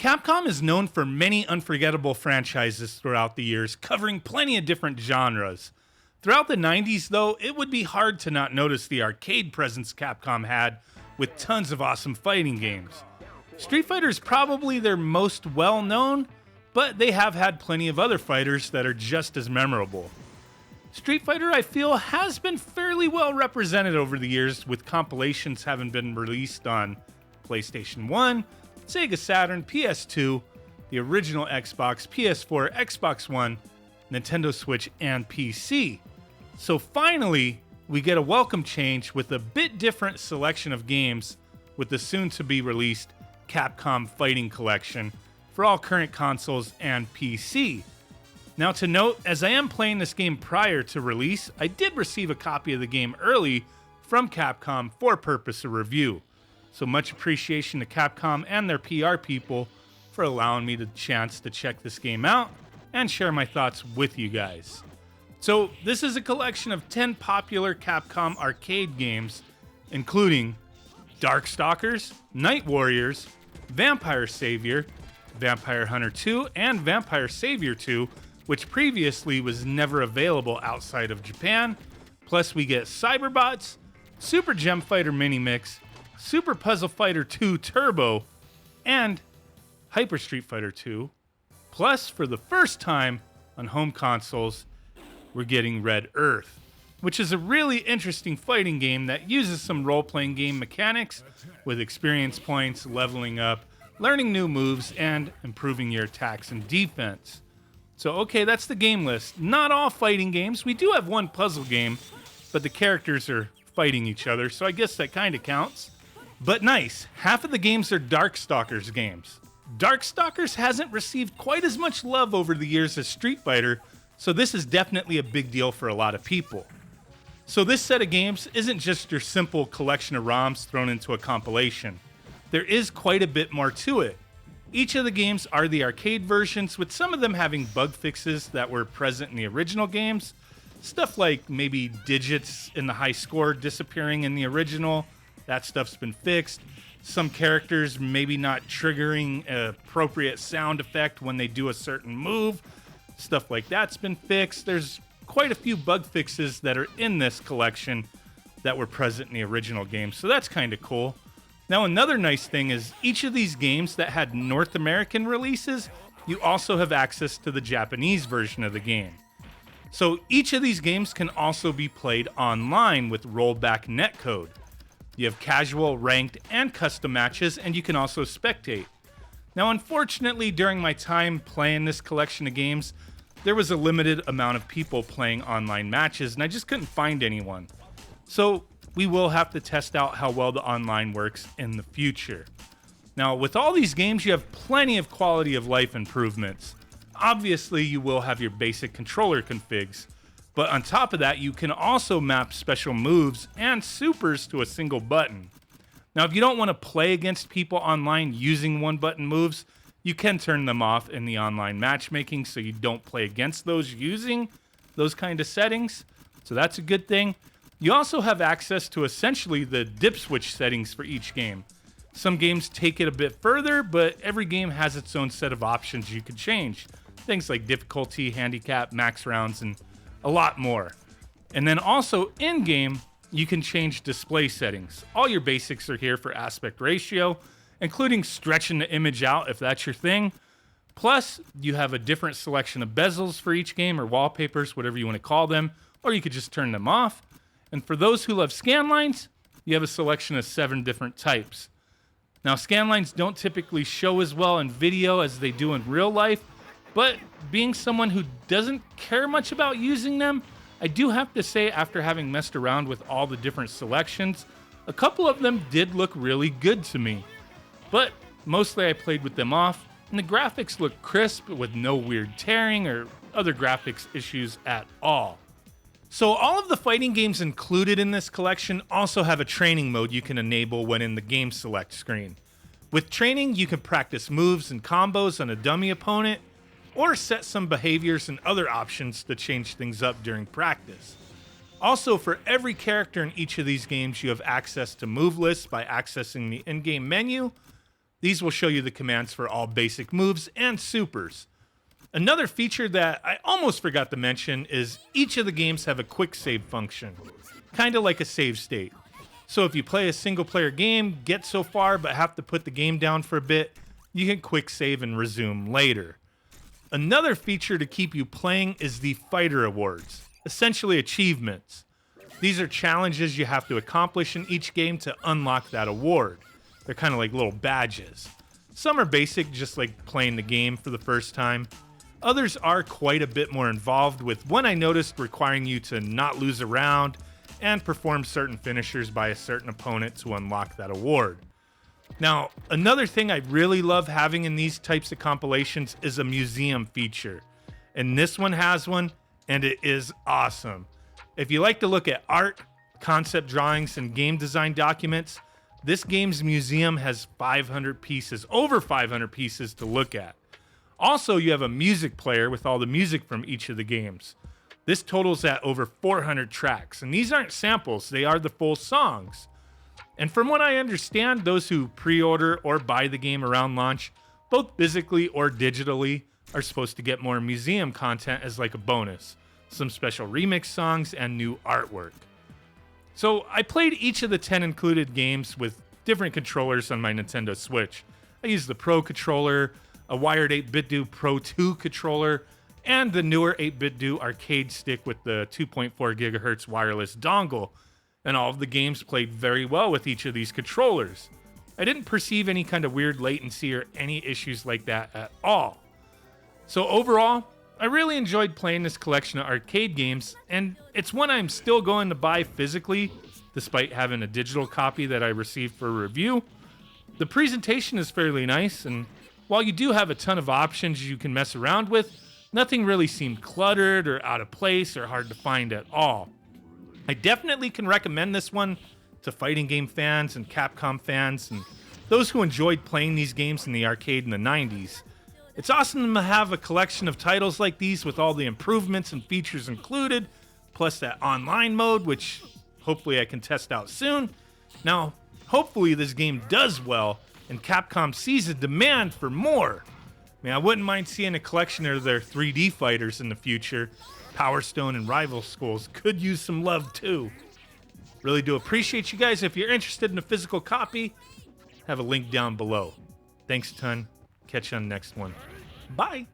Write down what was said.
Capcom is known for many unforgettable franchises throughout the years, covering plenty of different genres. Throughout the 90s, though, it would be hard to not notice the arcade presence Capcom had with tons of awesome fighting games. Street Fighter is probably their most well-known, but they have had plenty of other fighters that are just as memorable. Street Fighter, I feel, has been fairly well represented over the years, with compilations having been released on PlayStation 1, Sega Saturn, PS2, the original Xbox, PS4, Xbox One, Nintendo Switch, and PC. So finally, we get a welcome change with a bit different selection of games with the soon-to-be released Capcom Fighting Collection for all current consoles and PC. Now to note, as I am playing this game prior to release, I did receive a copy of the game early from Capcom for purpose of review. So much appreciation to Capcom and their PR people for allowing me the chance to check this game out and share my thoughts with you guys. So this is a collection of 10 popular Capcom arcade games, including Darkstalkers, Night Warriors, Vampire Savior, Vampire Hunter 2, and Vampire Savior 2, which previously was never available outside of Japan. Plus we get Cyberbots, Super Gem Fighter Mini Mix, Super Puzzle Fighter 2 Turbo, and Hyper Street Fighter 2. Plus, for the first time on home consoles, we're getting Red Earth, which is a really interesting fighting game that uses some role-playing game mechanics with experience points, leveling up, learning new moves, and improving your attacks and defense. So, okay, that's the game list. Not all fighting games. We do have one puzzle game, but the characters are fighting each other, so I guess that kind of counts. But nice, half of the games are Darkstalkers games. Darkstalkers hasn't received quite as much love over the years as Street Fighter, so this is definitely a big deal for a lot of people. So this set of games isn't just your simple collection of ROMs thrown into a compilation. There is quite a bit more to it. Each of the games are the arcade versions, with some of them having bug fixes that were present in the original games. Stuff like maybe digits in the high score disappearing in the original. That stuff's been fixed. Some characters maybe not triggering an appropriate sound effect when they do a certain move. Stuff like that's been fixed. There's quite a few bug fixes that are in this collection that were present in the original game, so that's kind of cool. Now another nice thing is each of these games that had North American releases, you also have access to the Japanese version of the game. So each of these games can also be played online with rollback netcode. You have casual, ranked, and custom matches, and you can also spectate. Now, unfortunately, during my time playing this collection of games, there was a limited amount of people playing online matches, and I just couldn't find anyone. So we will have to test out how well the online works in the future. Now, with all these games, you have plenty of quality of life improvements. Obviously, you will have your basic controller configs, but on top of that, you can also map special moves and supers to a single button. Now, if you don't want to play against people online using one-button moves, you can turn them off in the online matchmaking so you don't play against those using those kind of settings. So that's a good thing. You also have access to essentially the dip switch settings for each game. Some games take it a bit further, but every game has its own set of options you can change. Things like difficulty, handicap, max rounds, and a lot more. And then also in-game, you can change display settings. All your basics are here for aspect ratio, including stretching the image out if that's your thing. Plus, you have a different selection of bezels for each game, or wallpapers, whatever you want to call them, or you could just turn them off. And for those who love scanlines, you have a selection of 7 different types. Now, scanlines don't typically show as well in video as they do in real life, but being someone who doesn't care much about using them, I do have to say, after having messed around with all the different selections, a couple of them did look really good to me. But mostly I played with them off, and the graphics look crisp with no weird tearing or other graphics issues at all. So all of the fighting games included in this collection also have a training mode you can enable when in the game select screen. With training, you can practice moves and combos on a dummy opponent, or set some behaviors and other options to change things up during practice. Also, for every character in each of these games, you have access to move lists by accessing the in-game menu, These will show you the commands for all basic moves and supers. Another feature that I almost forgot to mention is each of the games have a quick save function, kind of like a save state. So if you play a single player game, get so far but have to put the game down for a bit, you can quick save and resume later. Another feature to keep you playing is the fighter awards, essentially achievements. These are challenges you have to accomplish in each game to unlock that award. They're kind of like little badges. Some are basic, just like playing the game for the first time. Others are quite a bit more involved, with one I noticed requiring you to not lose a round and perform certain finishers by a certain opponent to unlock that award. Now, another thing I really love having in these types of compilations is a museum feature. And this one has one, and it is awesome. If you like to look at art, concept drawings, and game design documents, this game's museum has 500 pieces, over 500 pieces to look at. Also, you have a music player with all the music from each of the games. This totals at over 400 tracks, and these aren't samples, they are the full songs. And from what I understand, those who pre-order or buy the game around launch, both physically or digitally, are supposed to get more museum content as like a bonus, some special remix songs, and new artwork. So I played each of the 10 included games with different controllers on my Nintendo Switch. I used the Pro controller, a wired 8BitDo Pro 2 controller, and the newer 8BitDo arcade stick with the 2.4 GHz wireless dongle, and all of the games played very well with each of these controllers. I didn't perceive any kind of weird latency or any issues like that at all. So overall, I really enjoyed playing this collection of arcade games, and it's one I'm still going to buy physically, despite having a digital copy that I received for review. The presentation is fairly nice, and while you do have a ton of options you can mess around with, nothing really seemed cluttered or out of place or hard to find at all. I definitely can recommend this one to fighting game fans and Capcom fans and those who enjoyed playing these games in the arcade in the 90s. It's awesome to have a collection of titles like these with all the improvements and features included, plus that online mode, which hopefully I can test out soon. Now, hopefully this game does well and Capcom sees a demand for more. I mean, I wouldn't mind seeing a collection of their 3D fighters in the future. Power Stone and Rival Schools could use some love too. Really do appreciate you guys. If you're interested in a physical copy, have a link down below. Thanks a ton. Catch you on the next one. Bye.